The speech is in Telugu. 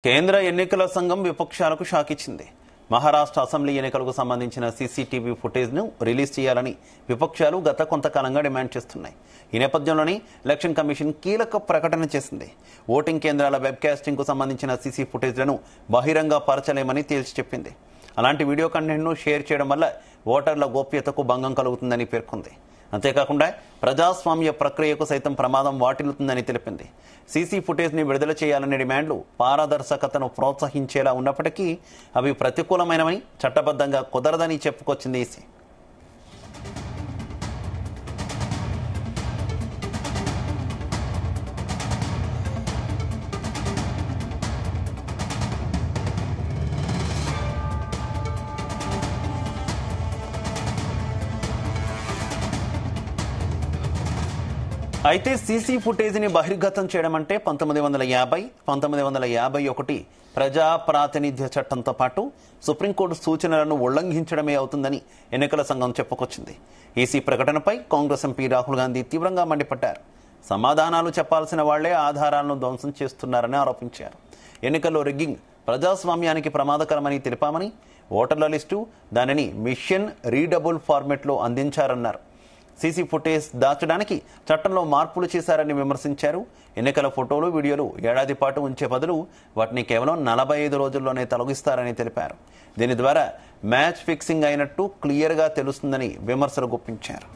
కేంద్ర ఎన్నికల సంఘం విపక్షాలకు షాక్ ఇచ్చింది. మహారాష్ట్ర అసెంబ్లీ ఎన్నికలకు సంబంధించిన సీసీటీవీ ఫుటేజ్ను రిలీజ్ చేయాలని విపక్షాలు గత కొంతకాలంగా డిమాండ్ చేస్తున్నాయి. ఈ నేపథ్యంలోనే ఎలక్షన్ కమిషన్ కీలక ప్రకటన చేసింది. ఓటింగ్ కేంద్రాల వెబ్కాస్టింగ్కు సంబంధించిన సీసీ ఫుటేజ్లను బహిరంగ పరచలేమని తేల్చి చెప్పింది. అలాంటి వీడియో కంటెంట్ను షేర్ చేయడం వల్ల ఓటర్ల గోప్యతకు భంగం కలుగుతుందని పేర్కొంది. అంతేకాకుండా ప్రజాస్వామ్య ప్రక్రియకు సైతం ప్రమాదం వాటిల్లుతుందని తెలిపింది. సీసీ ఫుటేజ్ని విడుదల చేయాలనే డిమాండ్లు పారదర్శకతను ప్రోత్సహించేలా ఉన్నప్పటికీ అవి ప్రతికూలమైనవని, చట్టబద్ధంగా కుదరదని చెప్పుకొచ్చింది ఈసీ. అయితే సీసీ ఫుటేజ్ని బహిర్గతం చేయడం అంటే 1950, 1951 ప్రజా ప్రాతినిధ్య చట్టంతో పాటు సుప్రీంకోర్టు సూచనలను ఉల్లంఘించడమే అవుతుందని ఎన్నికల సంఘం చెప్పుకొచ్చింది. ఈసీ ప్రకటనపై కాంగ్రెస్ ఎంపీ రాహుల్ గాంధీ తీవ్రంగా మండిపడ్డారు. సమాధానాలు చెప్పాల్సిన వాళ్లే ఆధారాలను ధ్వంసం చేస్తున్నారని ఆరోపించారు. ఎన్నికల్లో రిగ్గింగ్ ప్రజాస్వామ్యానికి ప్రమాదకరమని తెలిపామని, ఓటర్ల లిస్టు దానిని మిషన్ రీడబుల్ ఫార్మెట్లో అందించారన్నారు. సీసీ ఫుటేజ్ దాచడానికి చట్టంలో మార్పులు చేశారని విమర్శించారు. ఎన్నికల ఫోటోలు, వీడియోలు ఏడాది పాటు ఉంచే బదులు వాటిని కేవలం 45 రోజుల్లోనే తొలగిస్తారని తెలిపారు. దీని ద్వారా మ్యాచ్ ఫిక్సింగ్ అయినట్టు క్లియర్గా తెలుస్తుందని విమర్శలు గుప్పించారు.